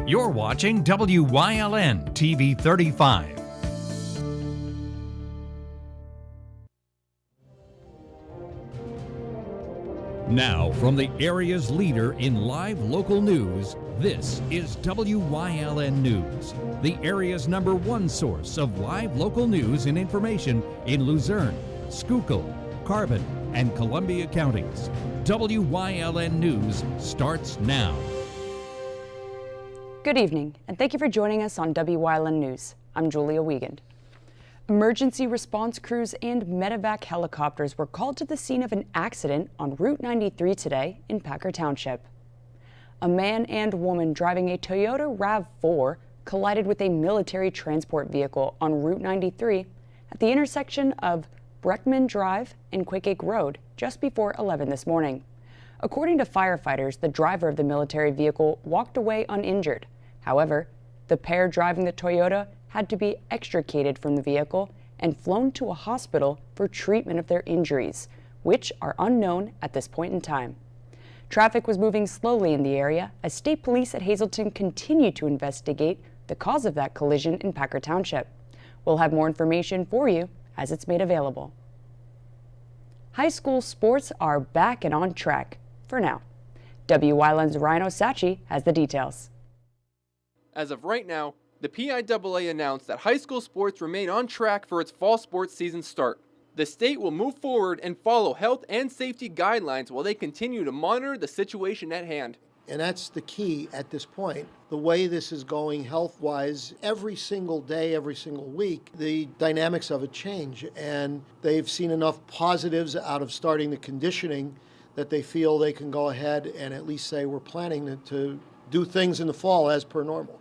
You're watching WYLN TV 35. Now, from the area's leader in live local news, this is WYLN News, the area's #1 source of live local news and information in Luzerne, Schuylkill, Carbon, and Columbia counties. WYLN News starts now. Good evening, and thank you for joining us on WYLN News. I'm Julia Wiegand. Emergency response crews and medevac helicopters were called to the scene of an accident on Route 93 today in Packer Township. A man and woman driving a Toyota RAV4 collided with a military transport vehicle on Route 93 at the intersection of Breckman Drive and Quakeake Road just before 11 this morning. According to firefighters, the driver of the military vehicle walked away uninjured. However, the pair driving the Toyota had to be extricated from the vehicle and flown to a hospital for treatment of their injuries, which are unknown at this point in time. Traffic was moving slowly in the area as state police at Hazleton continue to investigate the cause of that collision in Packer Township. We'll have more information for you as it's made available. High school sports are back and on track for now. WYLN's Ryan Osachi has the details. As of right now, the PIAA announced that high school sports remain on track for its fall sports season start. The state will move forward and follow health and safety guidelines while they continue to monitor the situation at hand. And that's the key at this point. The way this is going health-wise, every single day, every single week, the dynamics of it change. And they've seen enough positives out of starting the conditioning that they feel they can go ahead and at least say we're planning to do things in the fall as per normal.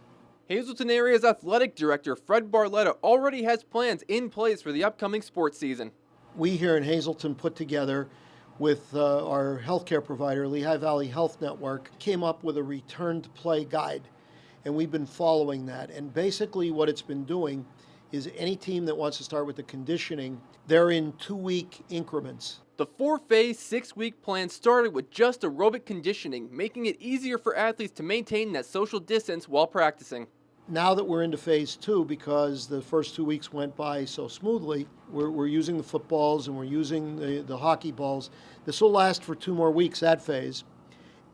Hazleton area's athletic director Fred Barletta already has plans in place for the upcoming sports season. We here in Hazleton put together with our healthcare provider, Lehigh Valley Health Network, came up with a return to play guide. And we've been following that. And basically what it's been doing is any team that wants to start with the conditioning, they're in 2-week increments. The 4-phase, 6-week plan started with just aerobic conditioning, making it easier for athletes to maintain that social distance while practicing. Now that we're into phase 2, because the first 2 weeks went by so smoothly, we're using the footballs and we're using the hockey balls. This will last for 2 more weeks, that phase.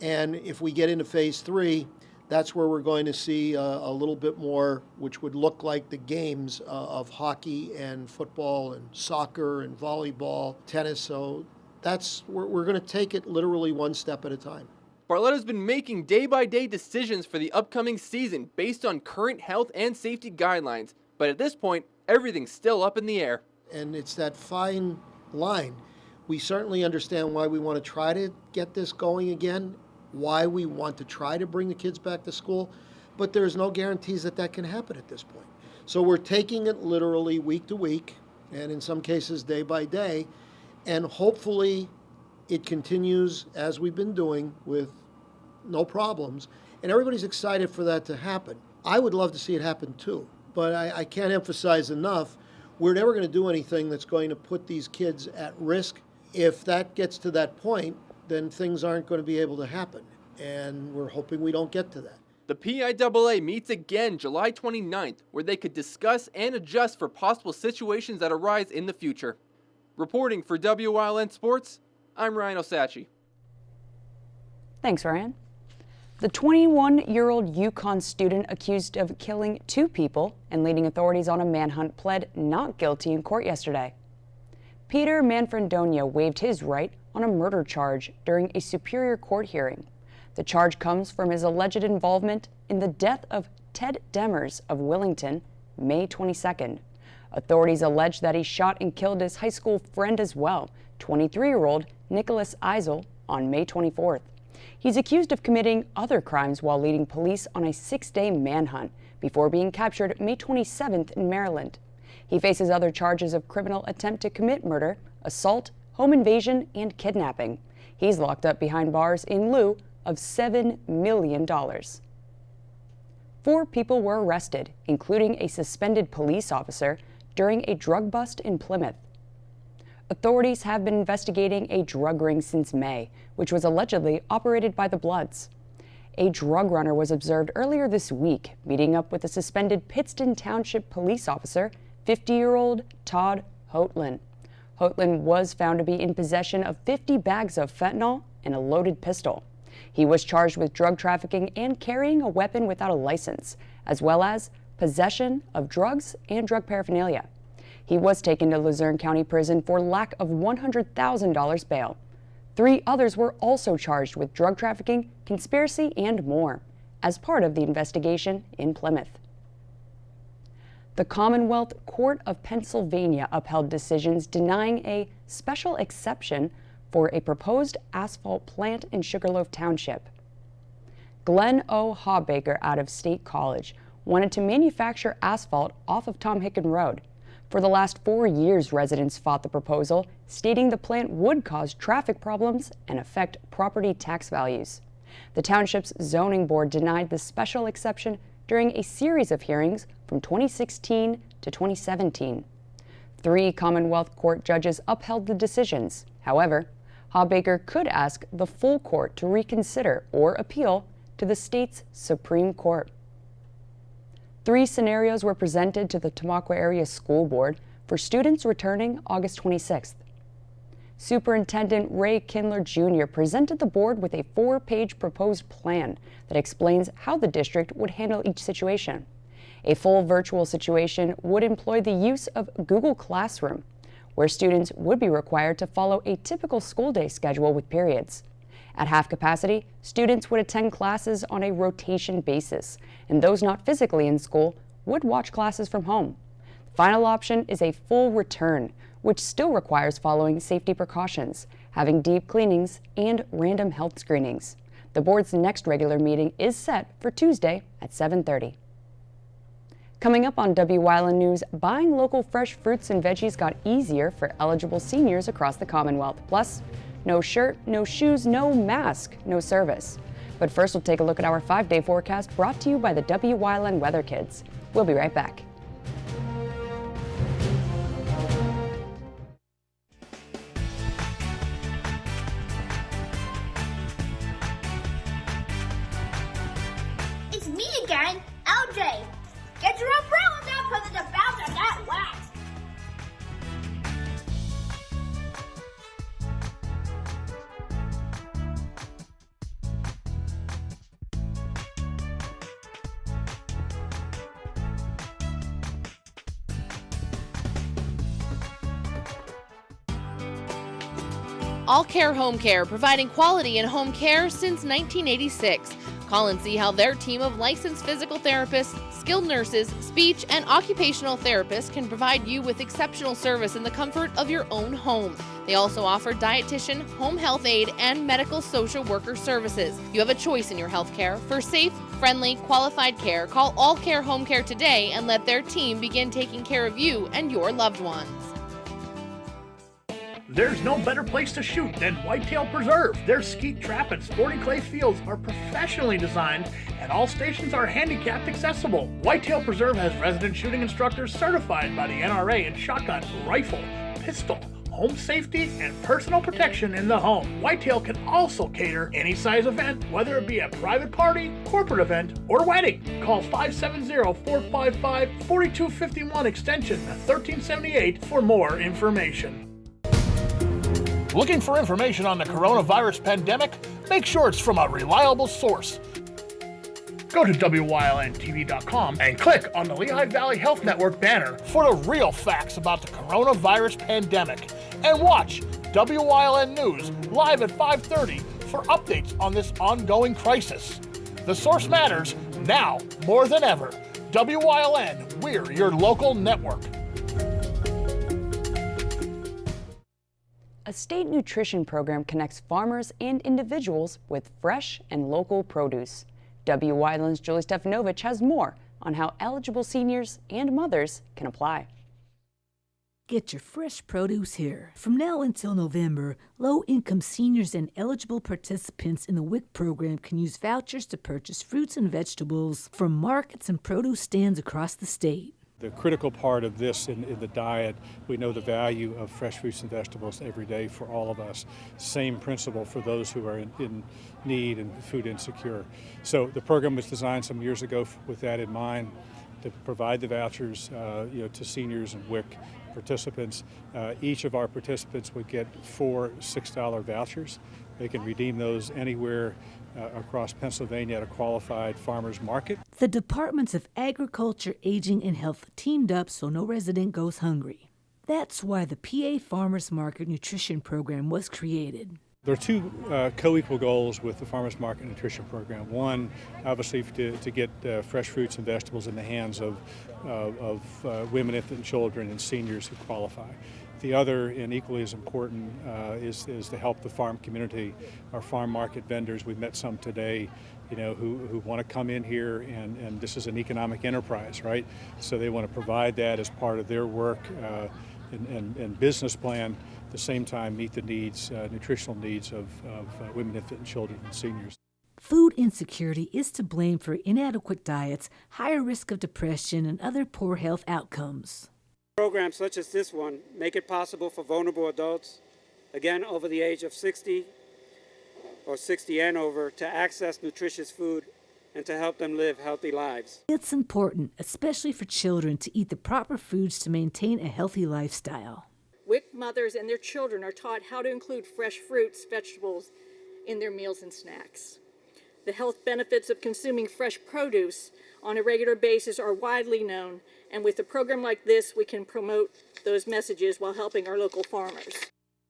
And if we get into phase 3, that's where we're going to see a little bit more, which would look like the games of hockey and football and soccer and volleyball, tennis. So we're going to take it literally one step at a time. Barletta's been making day-by-day decisions for the upcoming season based on current health and safety guidelines, but at this point, everything's still up in the air. And it's that fine line. We certainly understand why we want to try to get this going again, why we want to try to bring the kids back to school, but there's no guarantees that that can happen at this point. So we're taking it literally week to week, and in some cases day by day, and hopefully it continues as we've been doing with no problems, and everybody's excited for that to happen. I would love to see it happen too, but I can't emphasize enough, we're never going to do anything that's going to put these kids at risk. If that gets to that point, then things aren't going to be able to happen, and we're hoping we don't get to that. The PIAA meets again July 29th, where they could discuss and adjust for possible situations that arise in the future. Reporting for WYLN Sports, I'm Ryan Osachi. Thanks, Ryan. The 21-year-old Yukon student accused of killing 2 people and leading authorities on a manhunt pled not guilty in court yesterday. Peter Manfredonia waived his right on a murder charge during a Superior Court hearing. The charge comes from his alleged involvement in the death of Ted Demers of Willington, May 22nd. Authorities allege that he shot and killed his high school friend as well, 23-year-old Nicholas Eisel, on May 24th. He's accused of committing other crimes while leading police on a 6-day manhunt before being captured May 27th in Maryland. He faces other charges of criminal attempt to commit murder, assault, home invasion, and kidnapping. He's locked up behind bars in lieu of $7 million. 4 people were arrested, including a suspended police officer, during a drug bust in Plymouth. Authorities have been investigating a drug ring since May, which was allegedly operated by the Bloods. A drug runner was observed earlier this week, meeting up with a suspended Pittston Township police officer, 50-year-old Todd Wyln. Wyln was found to be in possession of 50 bags of fentanyl and a loaded pistol. He was charged with drug trafficking and carrying a weapon without a license, as well as possession of drugs and drug paraphernalia. He was taken to Luzerne County Prison for lack of $100,000 bail. 3 others were also charged with drug trafficking, conspiracy, and more, as part of the investigation in Plymouth. The Commonwealth Court of Pennsylvania upheld decisions denying a special exception for a proposed asphalt plant in Sugarloaf Township. Glenn O. Hawbaker out of State College wanted to manufacture asphalt off of Tom Hicken Road. For the last 4 years, residents fought the proposal, stating the plant would cause traffic problems and affect property tax values. The township's zoning board denied the special exception during a series of hearings from 2016 to 2017. 3 Commonwealth Court judges upheld the decisions. However, Hawbaker could ask the full court to reconsider or appeal to the state's Supreme Court. 3 scenarios were presented to the Tamaqua Area School Board for students returning August 26th. Superintendent Ray Kindler Jr. presented the board with a 4-page proposed plan that explains how the district would handle each situation. A full virtual situation would employ the use of Google Classroom, where students would be required to follow a typical school day schedule with periods. At half capacity, students would attend classes on a rotation basis, and those not physically in school would watch classes from home. The final option is a full return, which still requires following safety precautions, having deep cleanings, and random health screenings. The board's next regular meeting is set for Tuesday at 7:30. Coming up on Wyln News, buying local fresh fruits and veggies got easier for eligible seniors across the Commonwealth. Plus, no shirt, no shoes, no mask, no service. But first, we'll take a look at our 5-day forecast brought to you by the Wyln Weather Kids. We'll be right back. It's me again, LJ. Get your umbrellas out because it's about to get wet. AllCare Home Care, providing quality in home care since 1986. Call and see how their team of licensed physical therapists, skilled nurses, speech, and occupational therapists can provide you with exceptional service in the comfort of your own home. They also offer dietitian, home health aide, and medical social worker services. You have a choice in your health care. For safe, friendly, qualified care, call AllCare Home Care today and let their team begin taking care of you and your loved ones. There's no better place to shoot than Whitetail Preserve. Their skeet trap and sporting clay fields are professionally designed and all stations are handicapped accessible. Whitetail Preserve has resident shooting instructors certified by the NRA in shotgun, rifle, pistol, home safety, and personal protection in the home. Whitetail can also cater any size event, whether it be a private party, corporate event, or wedding. Call 570-455-4251 extension 1378 for more information. Looking for information on the coronavirus pandemic? Make sure it's from a reliable source. Go to WYLNTV.com and click on the Lehigh Valley Health Network banner for the real facts about the coronavirus pandemic. And watch WYLN News live at 5:30 for updates on this ongoing crisis. The source matters now more than ever. WYLN, we're your local network. A state nutrition program connects farmers and individuals with fresh and local produce. Wyln's Julie Stefanovich has more on how eligible seniors and mothers can apply. Get your fresh produce here. From now until November, low-income seniors and eligible participants in the WIC program can use vouchers to purchase fruits and vegetables from markets and produce stands across the state. The critical part of this in the diet, we know the value of fresh fruits and vegetables every day for all of us. Same principle for those who are in need and food insecure. So the program was designed some years ago with that in mind, to provide the vouchers to seniors and WIC participants. Each of our participants would get 4 $6 vouchers. They can redeem those anywhere across Pennsylvania at a qualified farmer's market. The Departments of Agriculture, Aging, and Health teamed up so no resident goes hungry. That's why the PA Farmers Market Nutrition Program was created. There are two co-equal goals with the Farmers Market Nutrition Program. One, obviously, to get fresh fruits and vegetables in the hands of women, infant, children, and seniors who qualify. The other, and equally as important, is to help the farm community, our farm market vendors. We've met some today, who want to come in here, and this is an economic enterprise, right? So they want to provide that as part of their work and business plan. At the same time, meet the needs, nutritional needs of women, infant, and children, and seniors. Food insecurity is to blame for inadequate diets, higher risk of depression, and other poor health outcomes. Programs such as this one make it possible for vulnerable adults, again over the age of 60 or 60 and over, to access nutritious food and to help them live healthy lives. It's important, especially for children, to eat the proper foods to maintain a healthy lifestyle. WIC mothers and their children are taught how to include fresh fruits, vegetables in their meals and snacks. The health benefits of consuming fresh produce on a regular basis are widely known, and with a program like this, we can promote those messages while helping our local farmers.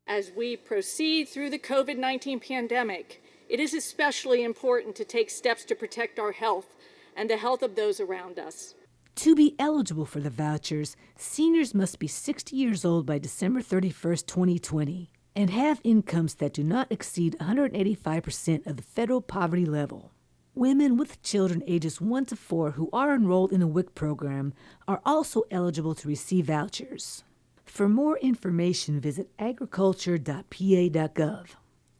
As we proceed through the COVID-19 pandemic, it is especially important to take steps to protect our health and the health of those around us. To be eligible for the vouchers, seniors must be 60 years old by December 31st, 2020, and have incomes that do not exceed 185% of the federal poverty level. Women with children ages 1 to 4 who are enrolled in the WIC program are also eligible to receive vouchers. For more information, visit agriculture.pa.gov.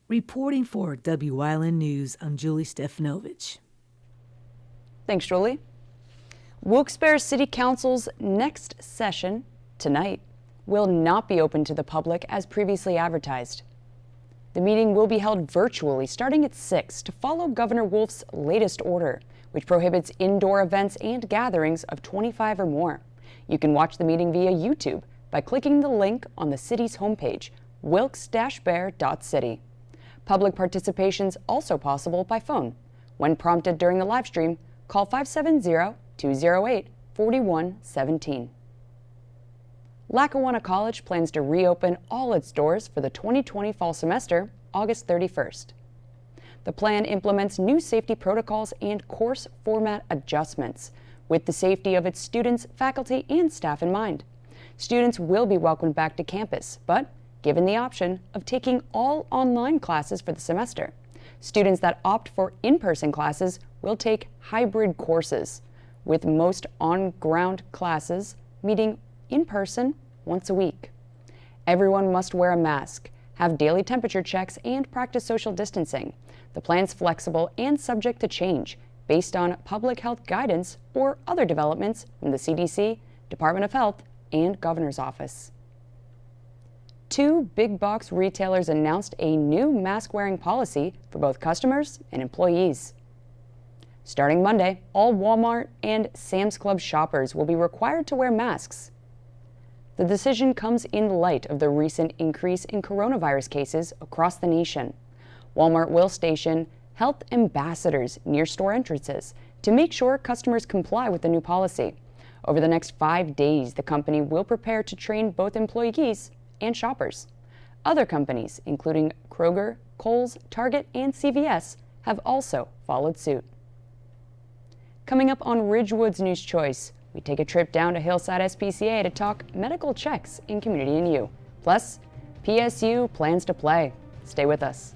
Reporting for Wyln News, I'm Julie Stefanovich. Thanks, Julie. WilkesBarre City Council's next session, tonight, will not be open to the public as previously advertised. The meeting will be held virtually starting at 6 to follow Governor Wolf's latest order, which prohibits indoor events and gatherings of 25 or more. You can watch the meeting via YouTube by clicking the link on the city's homepage, wilkes-barre.city. Public participation is also possible by phone. When prompted during the live stream, call 570-208-4117. Lackawanna College plans to reopen all its doors for the 2020 fall semester, August 31st. The plan implements new safety protocols and course format adjustments with the safety of its students, faculty, and staff in mind. Students will be welcomed back to campus, but given the option of taking all online classes for the semester. Students that opt for in-person classes will take hybrid courses, with most on-ground classes meeting in person once a week. Everyone must wear a mask, have daily temperature checks, and practice social distancing. The plan's flexible and subject to change based on public health guidance or other developments from the CDC, Department of Health, and Governor's Office. 2 big box retailers announced a new mask-wearing policy for both customers and employees. Starting Monday, all Walmart and Sam's Club shoppers will be required to wear masks. The decision comes in light of the recent increase in coronavirus cases across the nation. Walmart will station health ambassadors near store entrances to make sure customers comply with the new policy. Over the next 5 days, the company will prepare to train both employees and shoppers. Other companies, including Kroger, Kohl's, Target, and CVS, have also followed suit. Coming up on Ridgewood's News Choice, we take a trip down to Hillside SPCA to talk medical checks in Community and You. Plus, PSU plans to play. Stay with us.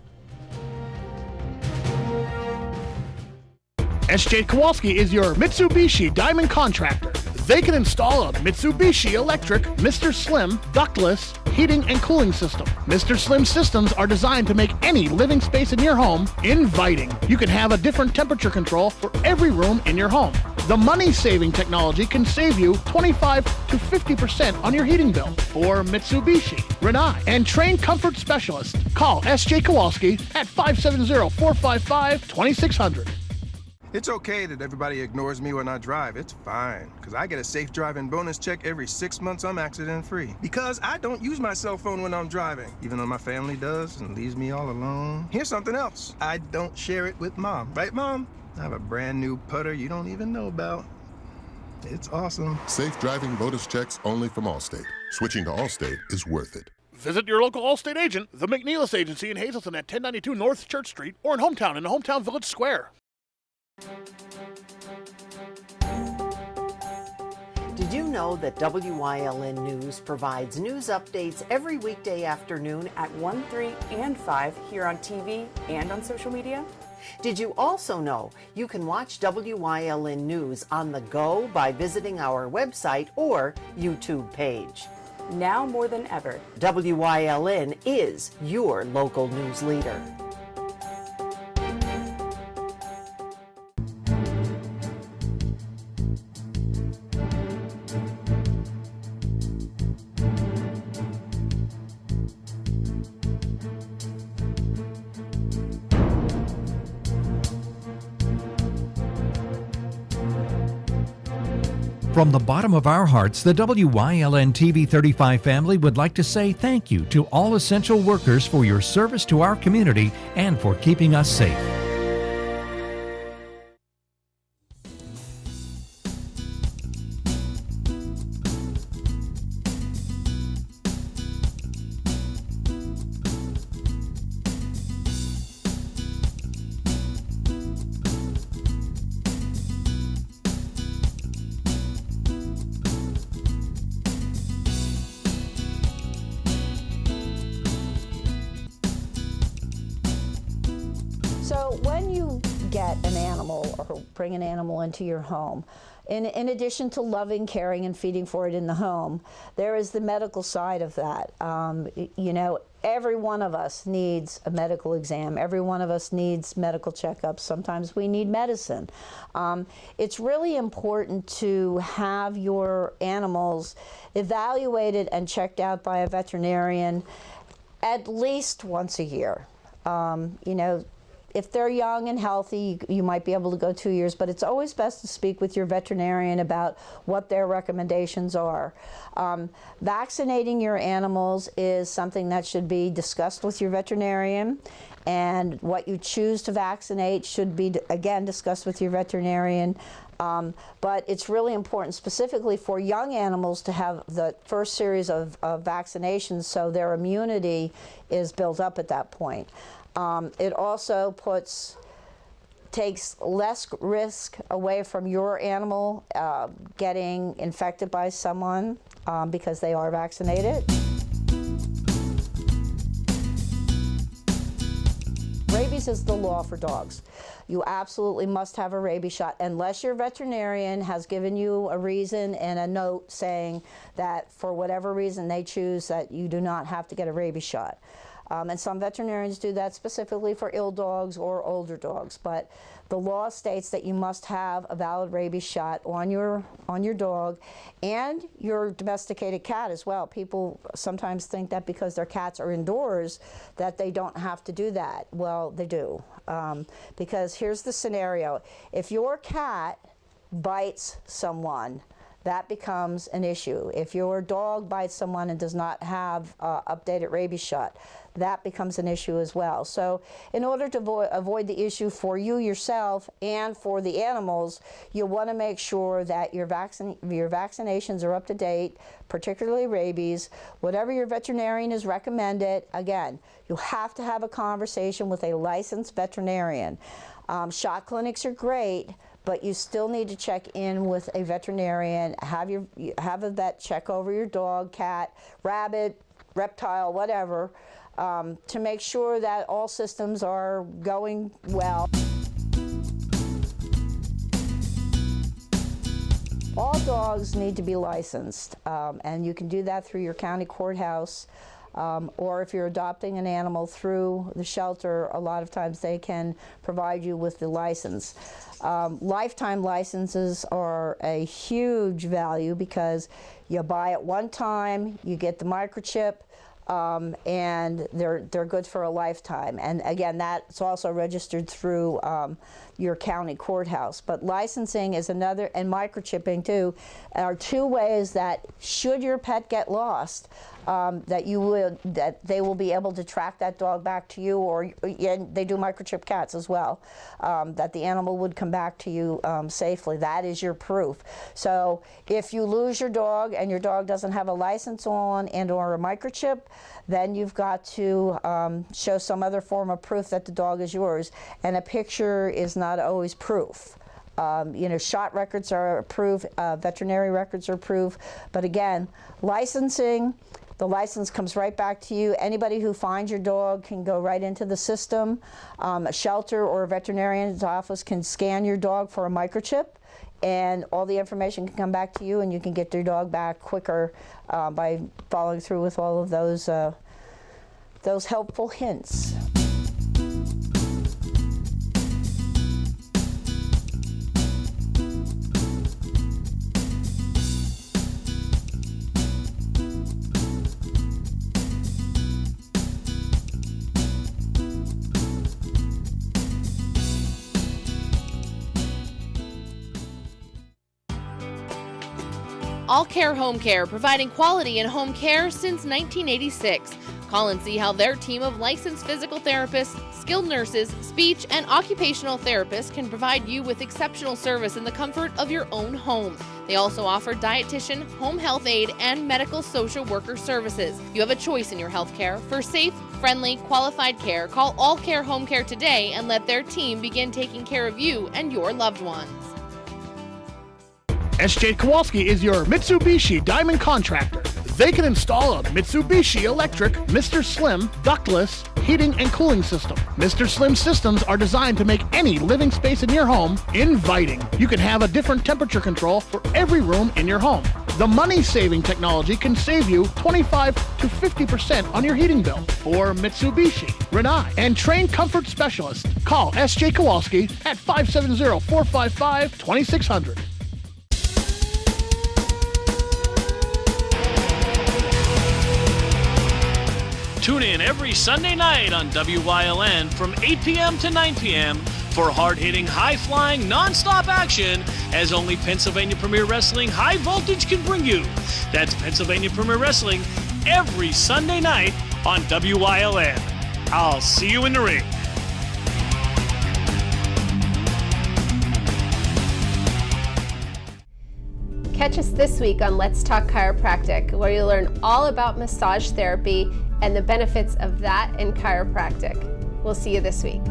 SJ Kowalski is your Mitsubishi Diamond contractor. They can install a Mitsubishi electric Mr. Slim ductless heating and cooling system. Mr. Slim systems are designed to make any living space in your home inviting. You can have a different temperature control for every room in your home. The money-saving technology can save you 25 to 50% on your heating bill. For Mitsubishi, Rinnai, and trained comfort specialists, call S.J. Kowalski at 570-455-2600. It's okay that everybody ignores me when I drive. It's fine, because I get a safe driving bonus check every 6 months I'm accident-free. Because I don't use my cell phone when I'm driving, even though my family does and leaves me all alone. Here's something else. I don't share it with Mom. Right, Mom? I have a brand new putter you don't even know about. It's awesome. Safe driving bonus checks only from Allstate. Switching to Allstate is worth it. Visit your local Allstate agent, the McNeilis Agency in Hazleton at 1092 North Church Street, or in Hometown in the Hometown Village Square. Did you know that WYLN News provides news updates every weekday afternoon At 1, 3, and 5 here on TV and on social media? Did you also know you can watch WYLN News on the go by visiting our website or YouTube page? Now more than ever, WYLN is your local news leader. From the bottom of our hearts, the WYLN TV 35 family would like to say thank you to all essential workers for your service to our community and for keeping us safe. So when you get an animal or bring an animal into your home, in addition to loving, caring, and feeding for it in the home, there is the medical side of that. You know, every one of us needs a medical exam. Every one of us needs medical checkups. Sometimes we need medicine. It's really important to have your animals evaluated and checked out by a veterinarian at least once a year. You know, if they're young and healthy, you might be able to go 2 years, but it's always best to speak with your veterinarian about what their recommendations are. Vaccinating your animals is something that should be discussed with your veterinarian, and what you choose to vaccinate should be, again, discussed with your veterinarian. But it's really important, specifically for young animals, to have the first series of vaccinations so their immunity is built up at that point. It also takes less risk away from your animal getting infected by someone because they are vaccinated. Rabies is the law for dogs. You absolutely must have a rabies shot unless your veterinarian has given you a reason and a note saying that for whatever reason they choose that you do not have to get a rabies shot. And some veterinarians do that specifically for ill dogs or older dogs. But the law states that you must have a valid rabies shot on your dog and your domesticated cat as well. People sometimes think that because their cats are indoors that they don't have to do that. Well, they do. Because here's the scenario. If your cat bites someone, that becomes an issue. If your dog bites someone and does not have updated rabies shot, that becomes an issue as well. So in order to avoid the issue for you yourself and for the animals, you want to make sure that your vaccinations are up to date, particularly rabies. Whatever your veterinarian has recommended, again, you have to have a conversation with a licensed veterinarian. Shot clinics are great, but you still need to check in with a veterinarian, have a vet check over your dog, cat, rabbit, reptile, whatever, to make sure that all systems are going well. All dogs need to be licensed, and you can do that through your county courthouse. or if you're adopting an animal through the shelter, a lot of times they can provide you with the license. Lifetime licenses are a huge value because you buy it one time, you get the microchip, and they're good for a lifetime. And again, that's also registered through your county courthouse. But licensing is another, and microchipping too, are two ways that should your pet get lost, that they will be able to track that dog back to you, or and they do microchip cats as well, that the animal would come back to you safely. That is your proof. So if you lose your dog and your dog doesn't have a license on and or a microchip, then you've got to show some other form of proof that the dog is yours, and a picture is not always proof. Shot records are proof, veterinary records are proof, but again, licensing, the license comes right back to you. Anybody who finds your dog can go right into the system. A shelter or a veterinarian's office can scan your dog for a microchip, and all the information can come back to you, and you can get your dog back quicker by following through with all of those helpful hints. AllCare Home Care, providing quality in home care since 1986. Call and see how their team of licensed physical therapists, skilled nurses, speech, and occupational therapists can provide you with exceptional service in the comfort of your own home. They also offer dietitian, home health aide, and medical social worker services. You have a choice in your health care. For safe, friendly, qualified care, call AllCare Home Care today and let their team begin taking care of you and your loved ones. SJ Kowalski is your Mitsubishi Diamond contractor. They can install a Mitsubishi electric Mr. Slim ductless heating and cooling system. Mr. Slim systems are designed to make any living space in your home inviting. You can have a different temperature control for every room in your home. The money-saving technology can save you 25 to 50% on your heating bill. For Mitsubishi, Rinnai, and trained comfort specialists, call SJ Kowalski at 570-455-2600. Tune in every Sunday night on Wyln from 8 p.m. to 9 p.m. for hard-hitting, high-flying, non-stop action as only Pennsylvania Premier Wrestling High Voltage can bring you. That's Pennsylvania Premier Wrestling every Sunday night on Wyln. I'll see you in the ring. Catch us this week on Let's Talk Chiropractic, where you'll learn all about massage therapy and the benefits of that in chiropractic. We'll see you this week.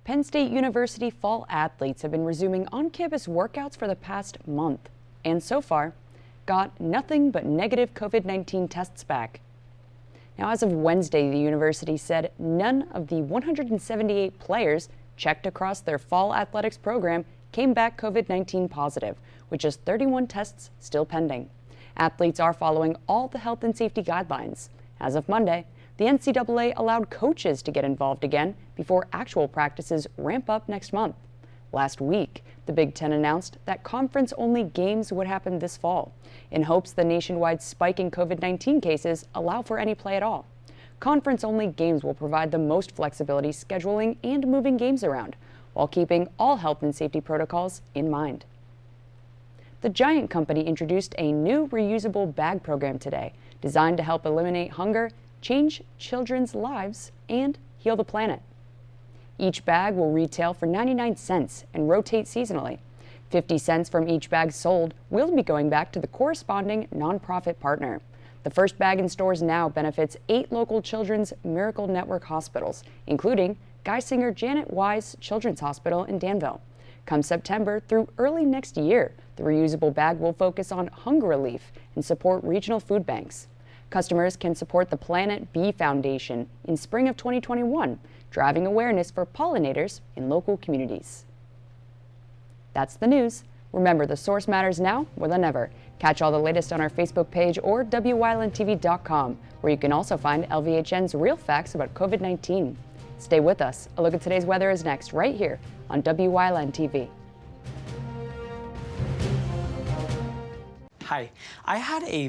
Penn State University fall athletes have been resuming on-campus workouts for the past month, and so far, got nothing but negative COVID-19 tests back. Now, as of Wednesday, the university said none of the 178 players checked across their fall athletics program came back COVID-19 positive, with just 31 tests still pending. Athletes are following all the health and safety guidelines. As of Monday, the NCAA allowed coaches to get involved again before actual practices ramp up next month. Last week, the Big Ten announced that conference-only games would happen this fall, in hopes the nationwide spike in COVID-19 cases allow for any play at all. Conference-only games will provide the most flexibility scheduling and moving games around, while keeping all health and safety protocols in mind. The Giant Company introduced a new reusable bag program today, designed to help eliminate hunger, change children's lives, and heal the planet. Each bag will retail for 99 cents and rotate seasonally. 50 cents from each bag sold will be going back to the corresponding nonprofit partner. The first bag in stores now benefits 8 local Children's Miracle Network hospitals, including Geisinger Janet Wise Children's Hospital in Danville, Come September through early next year, the reusable bag will focus on hunger relief and support regional food banks. Customers can support the Planet Bee Foundation in spring of 2021, driving awareness for pollinators in local communities. That's the news. Remember, the source matters now more than ever. Catch all the latest on our Facebook page or WYLNTV.com, where you can also find LVHN's real facts about COVID-19. Stay with us. A look at today's weather is next, right here on WYLN TV. Hi, I had a